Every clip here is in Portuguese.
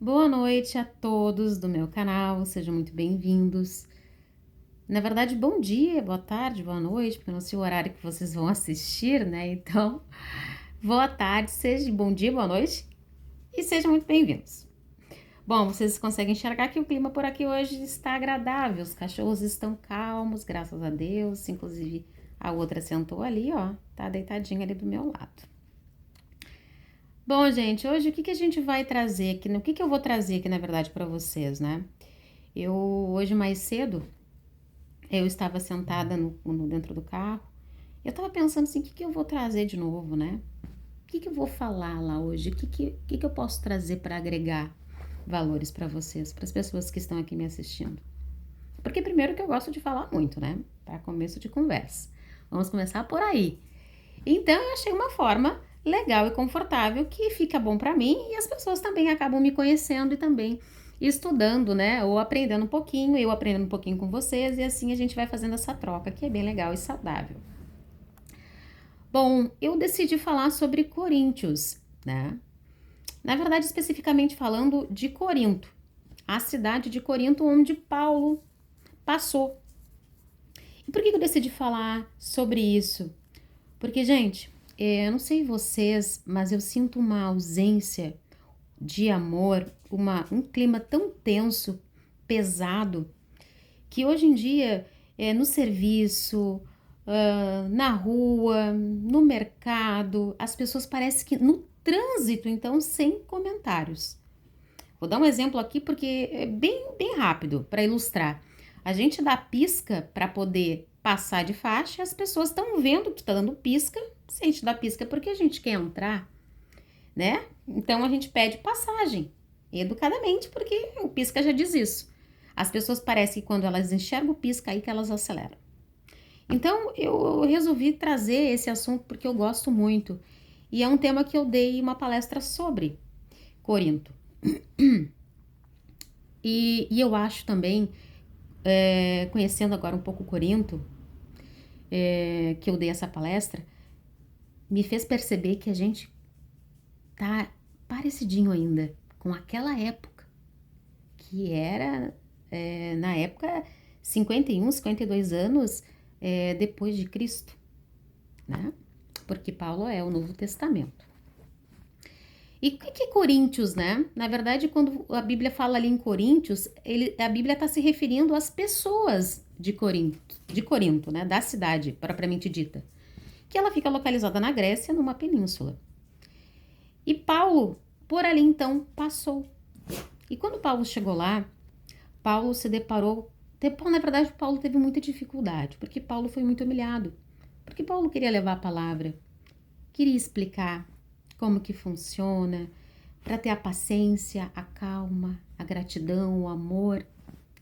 Boa noite a todos do meu canal, sejam muito bem-vindos. Na verdade, bom dia, boa tarde, boa noite, porque eu não sei o horário que vocês vão assistir, né? Então, boa tarde, seja bom dia, boa noite e sejam muito bem-vindos. Bom, vocês conseguem enxergar que o clima por aqui hoje está agradável, os cachorros estão calmos, graças a Deus, inclusive a outra sentou ali, ó, tá deitadinha ali do meu lado. Bom, gente, hoje o que a gente vai trazer aqui, o que eu vou trazer aqui, na verdade, para vocês, né? Hoje mais cedo, eu estava sentada dentro do carro, eu estava pensando assim, o que eu vou trazer de novo, né? O que eu vou falar lá hoje? O que eu posso trazer para agregar valores para vocês, para as pessoas que estão aqui me assistindo? Porque primeiro que eu gosto de falar muito, né? Para começo de conversa. Vamos começar por aí. Então eu achei uma forma legal e confortável que fica bom para mim e as pessoas também acabam me conhecendo e também estudando, né? Ou aprendendo um pouquinho, eu aprendendo um pouquinho com vocês e assim a gente vai fazendo essa troca que é bem legal e saudável. Bom, eu decidi falar sobre Coríntios, né? Na verdade, especificamente falando de Corinto, a cidade de Corinto onde Paulo passou. E por que eu decidi falar sobre isso? Porque, gente, eu não sei vocês, mas eu sinto uma ausência de amor, um clima tão tenso, pesado, que hoje em dia, no serviço, na rua, no mercado, as pessoas parecem que no trânsito, então, sem comentários. Vou dar um exemplo aqui porque é bem rápido para ilustrar. A gente dá pisca para poder passar de faixa, as pessoas estão vendo que está dando pisca. Se a gente dá pisca é porque a gente quer entrar, né? Então a gente pede passagem, educadamente, porque o pisca já diz isso. As pessoas parecem que quando elas enxergam o pisca aí que elas aceleram. Então eu resolvi trazer esse assunto porque eu gosto muito. E é um tema que eu dei uma palestra sobre Corinto. E eu acho também, conhecendo agora um pouco Corinto, que eu dei essa palestra, me fez perceber que a gente tá parecidinho ainda com aquela época, que era, na época, 51, 52 anos depois de Cristo, né? Porque Paulo é o Novo Testamento. E o que é Coríntios, né? Na verdade, quando a Bíblia fala ali em Coríntios, a Bíblia está se referindo às pessoas de Corinto, né? Da cidade, propriamente dita. Que ela fica localizada na Grécia, numa península. E Paulo, por ali então, passou. E quando Paulo chegou lá, Paulo se deparou. Na verdade, Paulo teve muita dificuldade, porque Paulo foi muito humilhado. Porque Paulo queria levar a palavra, queria explicar como que funciona, para ter a paciência, a calma, a gratidão, o amor,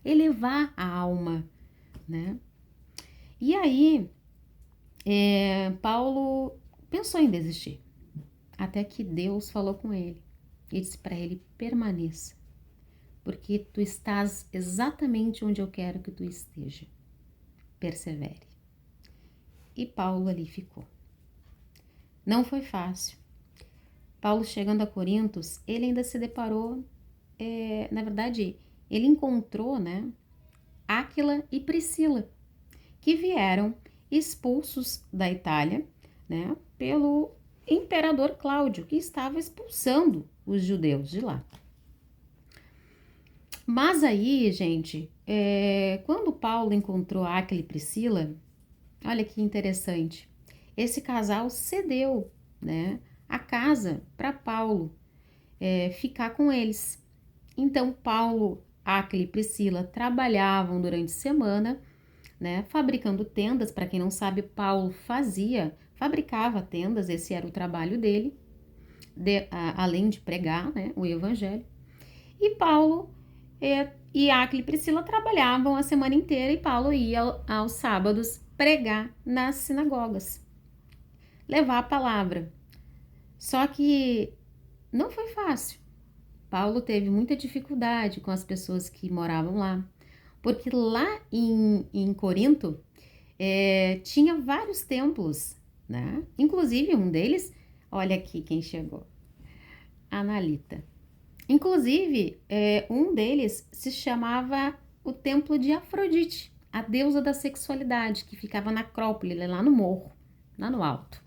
elevar a alma, né? E aí, Paulo pensou em desistir, até que Deus falou com ele e disse para ele: permaneça, porque tu estás exatamente onde eu quero que tu esteja. Persevere. E Paulo ali ficou. Não foi fácil. Paulo chegando a Corintos, ele ainda se deparou, na verdade, ele encontrou, né, Áquila e Priscila, que vieram expulsos da Itália, né, pelo imperador Cláudio, que estava expulsando os judeus de lá. Mas aí, gente, quando Paulo encontrou Áquila e Priscila, olha que interessante, esse casal cedeu, né, a casa para Paulo ficar com eles. Então, Paulo, Áquila e Priscila trabalhavam durante a semana, né, fabricando tendas. Para quem não sabe, Paulo fabricava tendas, esse era o trabalho dele, além de pregar, né, o evangelho. E Paulo e Áquila e Priscila trabalhavam a semana inteira e Paulo ia aos sábados pregar nas sinagogas, levar a palavra. Só que não foi fácil. Paulo teve muita dificuldade com as pessoas que moravam lá, porque lá em Corinto tinha vários templos, né? Inclusive um deles, olha aqui quem chegou, Analita. Inclusive, um deles se chamava o Templo de Afrodite, a deusa da sexualidade, que ficava na Acrópole, lá no morro, lá no alto.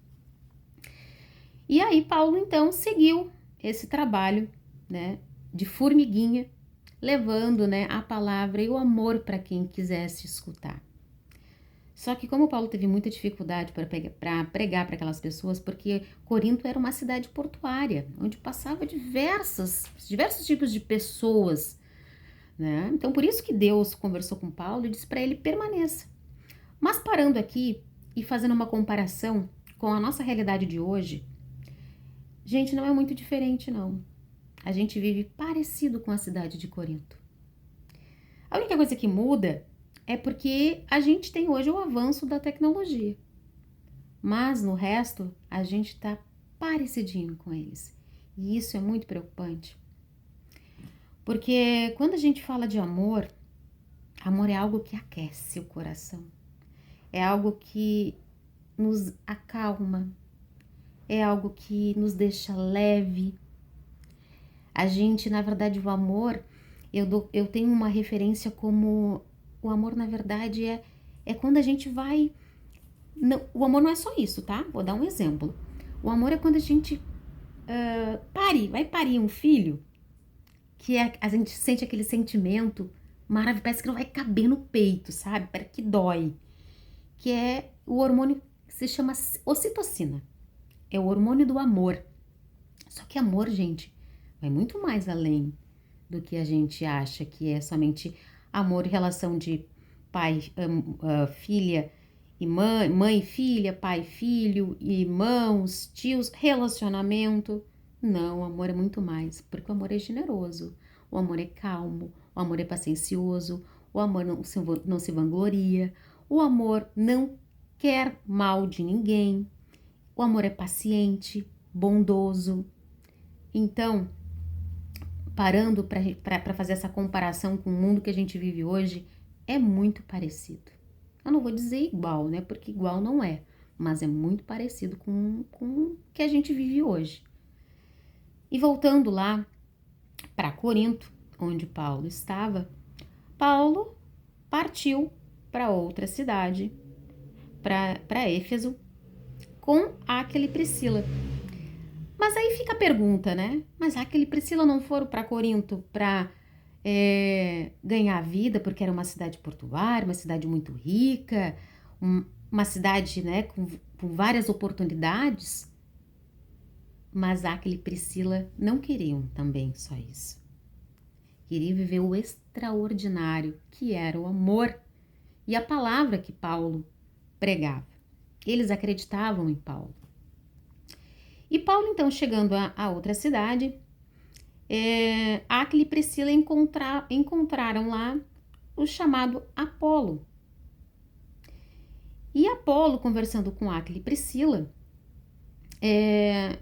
E aí Paulo então seguiu esse trabalho, né, de formiguinha, levando, né, a palavra e o amor para quem quisesse escutar. Só que como Paulo teve muita dificuldade para pregar para aquelas pessoas, porque Corinto era uma cidade portuária, onde passava diversos tipos de pessoas, né? Então por isso que Deus conversou com Paulo e disse para ele permaneça. Mas parando aqui e fazendo uma comparação com a nossa realidade de hoje, gente, não é muito diferente não. A gente vive parecido com a cidade de Corinto. A única coisa que muda é porque a gente tem hoje o avanço da tecnologia. Mas no resto, a gente está parecidinho com eles. E isso é muito preocupante. Porque quando a gente fala de amor, amor é algo que aquece o coração. É algo que nos acalma. É algo que nos deixa leve. A gente, na verdade, o amor, eu tenho uma referência como o amor, na verdade, é quando a gente vai... Não, o amor não é só isso, tá? Vou dar um exemplo. O amor é quando a gente vai parir um filho, que a gente sente aquele sentimento maravilhoso, parece que não vai caber no peito, sabe? Parece que dói. Que é o hormônio que se chama ocitocina. É o hormônio do amor. Só que amor, gente, vai muito mais além do que a gente acha que é somente amor em relação de pai, filha e mãe e filha, pai e filho, irmãos, tios, relacionamento. Não, o amor é muito mais, porque o amor é generoso, o amor é calmo, o amor é paciencioso, o amor não se vangloria, o amor não quer mal de ninguém, o amor é paciente, bondoso. Então, parando para fazer essa comparação com o mundo que a gente vive hoje, é muito parecido. Eu não vou dizer igual, né? Porque igual não é, mas é muito parecido com o que a gente vive hoje. E voltando lá para Corinto, onde Paulo estava, Paulo partiu para outra cidade, para Éfeso, com Áquila e Priscila. Mas aí fica a pergunta, né? Mas Áquila e Priscila não foram para Corinto para ganhar vida, porque era uma cidade portuária, uma cidade muito rica, uma cidade, né, com várias oportunidades? Mas Áquila e Priscila não queriam também só isso. Queriam viver o extraordinário, que era o amor e a palavra que Paulo pregava. Eles acreditavam em Paulo. E Paulo, então, chegando a outra cidade, Áquila e Priscila encontraram lá o chamado Apolo. E Apolo, conversando com Áquila e Priscila,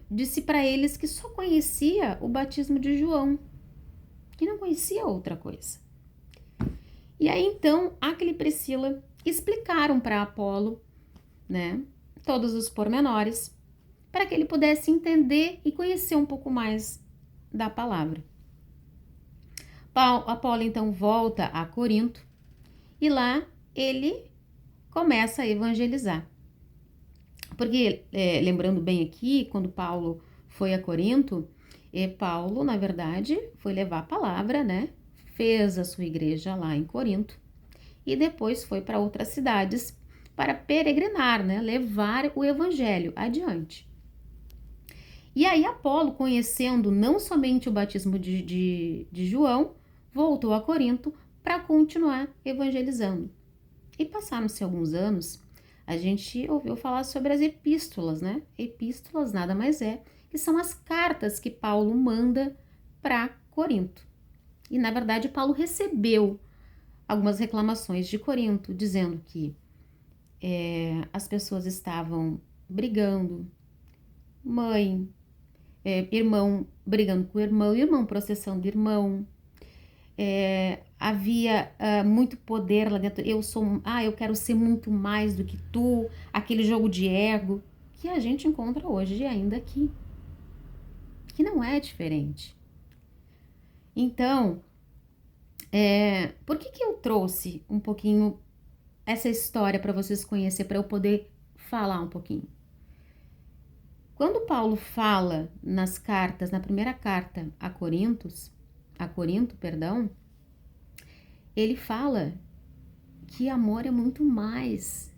disse para eles que só conhecia o batismo de João, que não conhecia outra coisa. E aí, então, Áquila e Priscila explicaram para Apolo, né, todos os pormenores, para que ele pudesse entender e conhecer um pouco mais da palavra. Apolo então volta a Corinto e lá ele começa a evangelizar. Porque, lembrando bem aqui, quando Paulo foi a Corinto, Paulo, na verdade, foi levar a palavra, né? Fez a sua igreja lá em Corinto e depois foi para outras cidades para peregrinar, né? Levar o evangelho adiante. E aí Apolo, conhecendo não somente o batismo de João, voltou a Corinto para continuar evangelizando. E passaram-se alguns anos, a gente ouviu falar sobre as epístolas, né? Epístolas nada mais é que são as cartas que Paulo manda para Corinto. E na verdade Paulo recebeu algumas reclamações de Corinto, dizendo que as pessoas estavam brigando, irmão brigando com o irmão processando o irmão, havia muito poder lá dentro, eu quero ser muito mais do que tu, aquele jogo de ego que a gente encontra hoje ainda aqui, que não é diferente. Então, por que eu trouxe um pouquinho essa história para vocês conhecer, para eu poder falar um pouquinho? Quando Paulo fala nas cartas, na primeira carta a Corinto, perdão, ele fala que amor é muito mais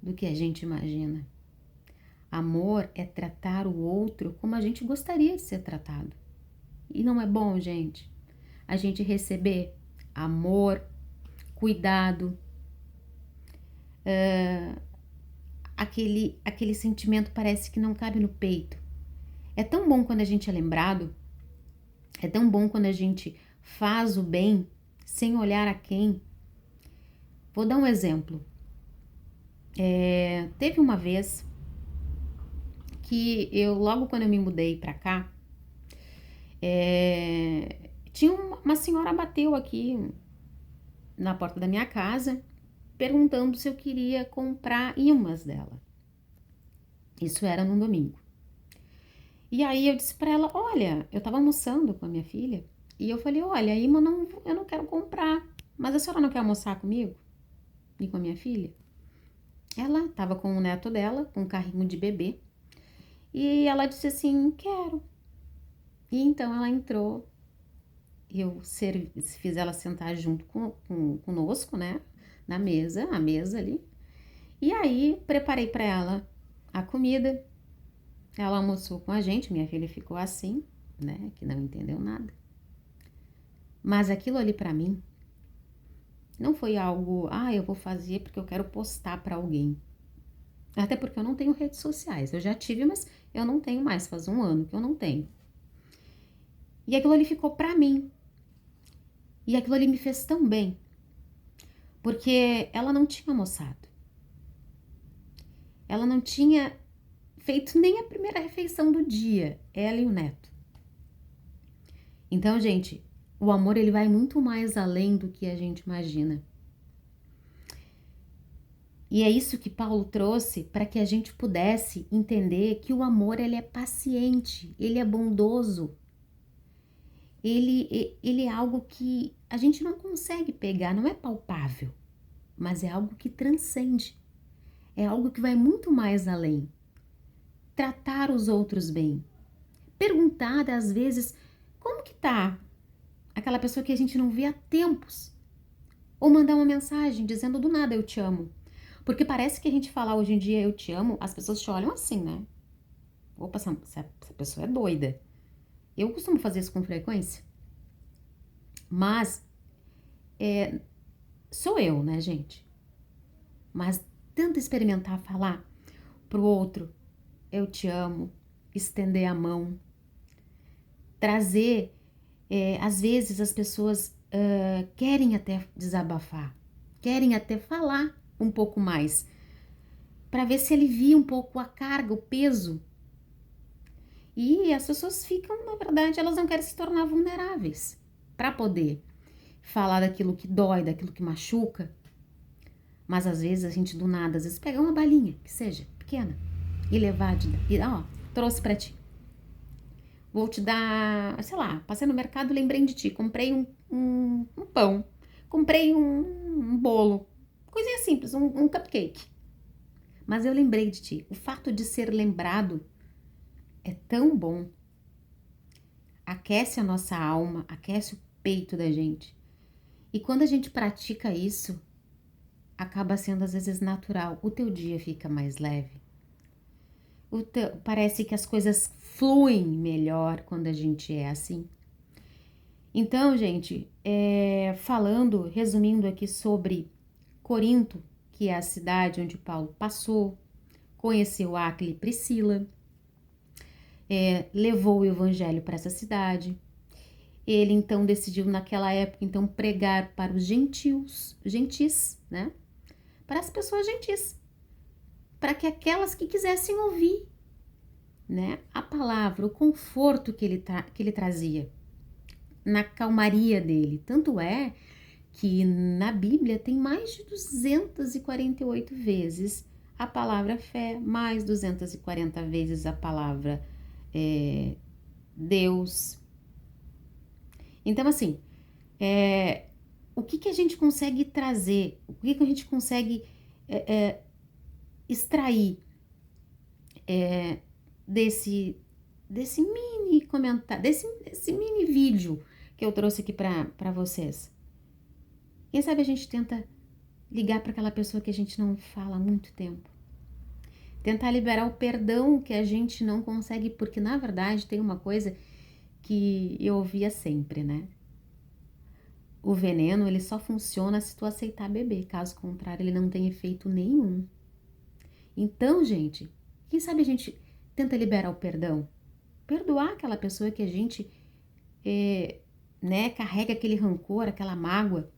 do que a gente imagina. Amor é tratar o outro como a gente gostaria de ser tratado. E não é bom, gente, a gente receber amor, cuidado, aquele sentimento parece que não cabe no peito. É tão bom quando a gente é lembrado, é tão bom quando a gente faz o bem sem olhar a quem. Vou dar um exemplo. Teve uma vez que logo quando eu me mudei pra cá, tinha uma senhora bateu aqui na porta da minha casa, perguntando se eu queria comprar imãs dela. Isso era num domingo. E aí eu disse pra ela, olha, eu tava almoçando com a minha filha, e eu falei, olha, imã eu não quero comprar, mas a senhora não quer almoçar comigo? E com a minha filha? Ela tava com o neto dela, com um carrinho de bebê, e ela disse assim, quero. E então ela entrou, eu fiz ela sentar junto conosco, né, na mesa, a mesa ali, e aí preparei para ela a comida, ela almoçou com a gente, minha filha ficou assim, né, que não entendeu nada, mas aquilo ali para mim não foi algo, eu vou fazer porque eu quero postar para alguém, até porque eu não tenho redes sociais, eu já tive, mas eu não tenho mais, faz um ano que eu não tenho, e aquilo ali ficou para mim, e aquilo ali me fez tão bem, porque ela não tinha almoçado. Ela não tinha feito nem a primeira refeição do dia, ela e o neto. Então, gente, o amor ele vai muito mais além do que a gente imagina. E é isso que Paulo trouxe para que a gente pudesse entender que o amor ele é paciente, ele é bondoso. Ele é algo que a gente não consegue pegar, não é palpável, mas é algo que transcende. É algo que vai muito mais além. Tratar os outros bem. Perguntar, às vezes, como que tá aquela pessoa que a gente não vê há tempos. Ou mandar uma mensagem dizendo do nada eu te amo. Porque parece que a gente falar hoje em dia eu te amo, as pessoas te olham assim, né? Opa, essa pessoa é doida. Eu costumo fazer isso com frequência. Mas, sou eu, né, gente? Mas tanto experimentar falar pro outro, eu te amo, estender a mão, trazer, às vezes as pessoas querem até desabafar, querem até falar um pouco mais, para ver se alivia um pouco a carga, o peso. E as pessoas ficam, na verdade, elas não querem se tornar vulneráveis para poder falar daquilo que dói, daquilo que machuca. Mas às vezes a gente do nada, às vezes pega uma balinha, que seja pequena, e levar, trouxe para ti. Vou te dar, sei lá, passei no mercado, lembrei de ti, comprei um pão, comprei um bolo, coisinha simples, um cupcake. Mas eu lembrei de ti. O fato de ser lembrado é tão bom. Aquece a nossa alma, aquece o peito da gente. E quando a gente pratica isso, acaba sendo às vezes natural. O teu dia fica mais leve. Parece que as coisas fluem melhor quando a gente é assim. Então, gente, resumindo aqui sobre Corinto, que é a cidade onde Paulo passou, conheceu Áquila e Priscila, levou o evangelho para essa cidade. Ele então decidiu naquela época então pregar para os gentis, né? Para as pessoas gentis, para que aquelas que quisessem ouvir, né? A palavra, o conforto que ele trazia, na calmaria dele. Tanto é que na Bíblia tem mais de 248 vezes a palavra fé, mais 240 vezes a palavra Deus. Então, assim, o que a gente consegue trazer, o que a gente consegue extrair desse mini comentário, desse mini vídeo que eu trouxe aqui para vocês? Quem sabe a gente tenta ligar para aquela pessoa que a gente não fala há muito tempo. Tentar liberar o perdão que a gente não consegue, porque na verdade tem uma coisa que eu ouvia sempre, né? O veneno, ele só funciona se tu aceitar beber, caso contrário, ele não tem efeito nenhum. Então, gente, quem sabe a gente tenta liberar o perdão? Perdoar aquela pessoa que a gente, carrega aquele rancor, aquela mágoa.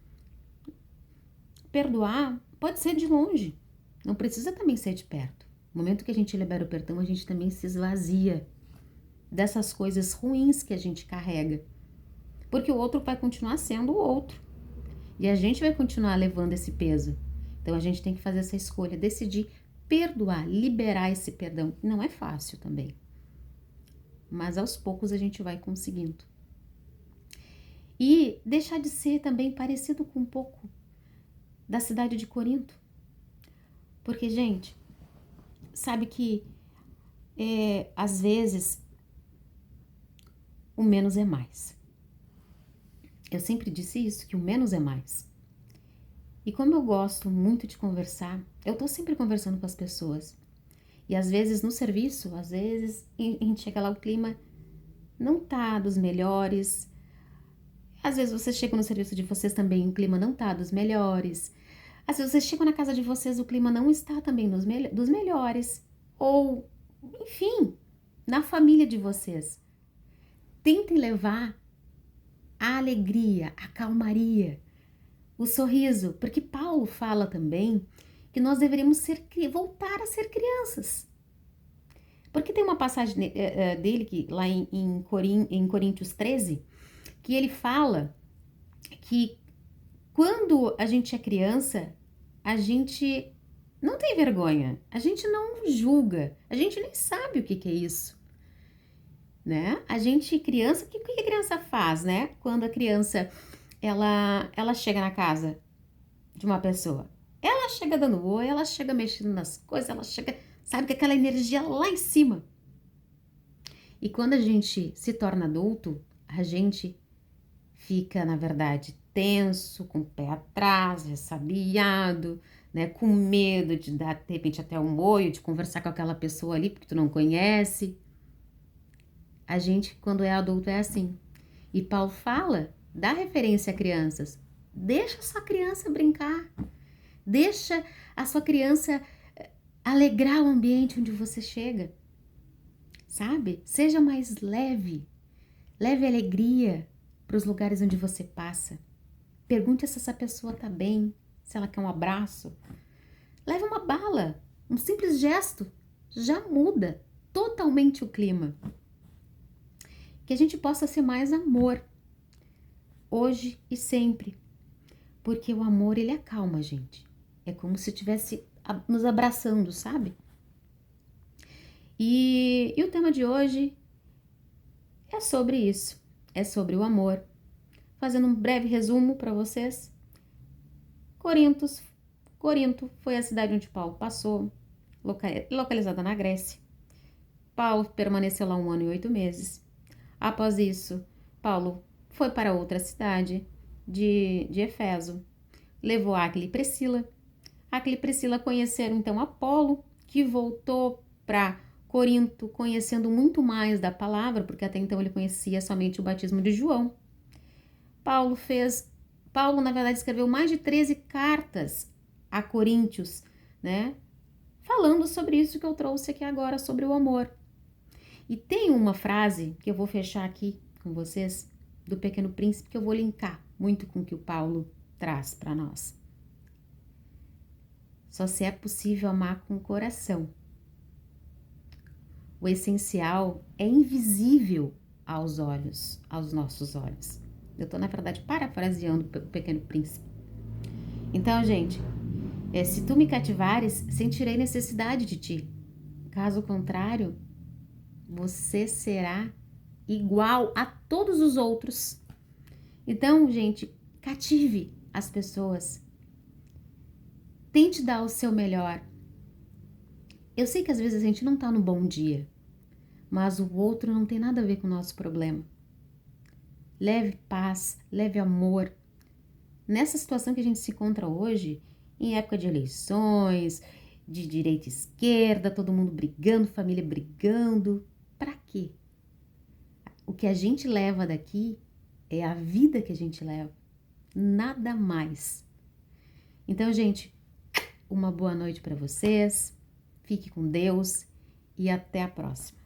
Perdoar pode ser de longe, não precisa também ser de perto. No momento que a gente libera o perdão, a gente também se esvazia dessas coisas ruins que a gente carrega. Porque o outro vai continuar sendo o outro. E a gente vai continuar levando esse peso. Então a gente tem que fazer essa escolha, decidir perdoar, liberar esse perdão. Não é fácil também. Mas aos poucos a gente vai conseguindo. E deixar de ser também parecido com um pouco da cidade de Corinto. Porque, gente, sabe que às vezes o menos é mais. Eu sempre disse isso, que o menos é mais. E como eu gosto muito de conversar, eu tô sempre conversando com as pessoas. E às vezes no serviço, às vezes a gente chega lá, o clima não tá dos melhores. Às vezes vocês chegam no serviço de vocês também, o clima não tá dos melhores. Às vezes vocês chegam na casa de vocês, o clima não está também dos melhores. Ou, enfim, na família de vocês. Tentem levar a alegria, a calmaria, o sorriso, porque Paulo fala também que nós deveríamos voltar a ser crianças. Porque tem uma passagem dele, que, lá em Coríntios 13, que ele fala que quando a gente é criança, a gente não tem vergonha, a gente não julga, a gente nem sabe o que é isso, né? A gente, criança, o que a criança faz, né? Quando a criança, ela chega na casa de uma pessoa, ela chega dando oi, ela chega mexendo nas coisas, ela chega, sabe, com aquela energia lá em cima. E quando a gente se torna adulto, a gente fica, na verdade, tenso, com o pé atrás, ressabiado, né, com medo de dar, de repente, até um oi, de conversar com aquela pessoa ali, porque tu não conhece. A gente, quando é adulto, é assim. E Paulo fala, dá referência a crianças. Deixa a sua criança brincar. Deixa a sua criança alegrar o ambiente onde você chega. Sabe? Seja mais leve. Leve alegria para os lugares onde você passa. Pergunte se essa pessoa tá bem, se ela quer um abraço. Leve uma bala. Um simples gesto já muda totalmente o clima. Que a gente possa ser mais amor, hoje e sempre. Porque o amor, ele acalma a gente. É como se estivesse nos abraçando, sabe? E o tema de hoje é sobre isso. É sobre o amor. Fazendo um breve resumo para vocês. Corinto foi a cidade onde Paulo passou, localizada na Grécia. Paulo permaneceu lá 1 ano e 8 meses. Após isso, Paulo foi para outra cidade de Efeso. Levou Áquila e Priscila. Áquila e Priscila conheceram então Apolo, que voltou para Corinto conhecendo muito mais da palavra, porque até então ele conhecia somente o batismo de João. Paulo, na verdade, escreveu mais de 13 cartas a Coríntios, né? Falando sobre isso que eu trouxe aqui agora, sobre o amor. E tem uma frase que eu vou fechar aqui com vocês, do Pequeno Príncipe, que eu vou linkar muito com o que o Paulo traz para nós. Só se é possível amar com o coração. O essencial é invisível aos olhos, aos nossos olhos. Eu estou, na verdade, parafraseando o Pequeno Príncipe. Então, gente, se tu me cativares, sentirei necessidade de ti. Caso contrário, você será igual a todos os outros. Então, gente, cative as pessoas. Tente dar o seu melhor. Eu sei que às vezes a gente não tá no bom dia, mas o outro não tem nada a ver com o nosso problema. Leve paz, leve amor. Nessa situação que a gente se encontra hoje, em época de eleições, de direita e esquerda, todo mundo brigando, família brigando, pra quê? O que a gente leva daqui é a vida que a gente leva, nada mais. Então, gente, uma boa noite para vocês, fique com Deus e até a próxima.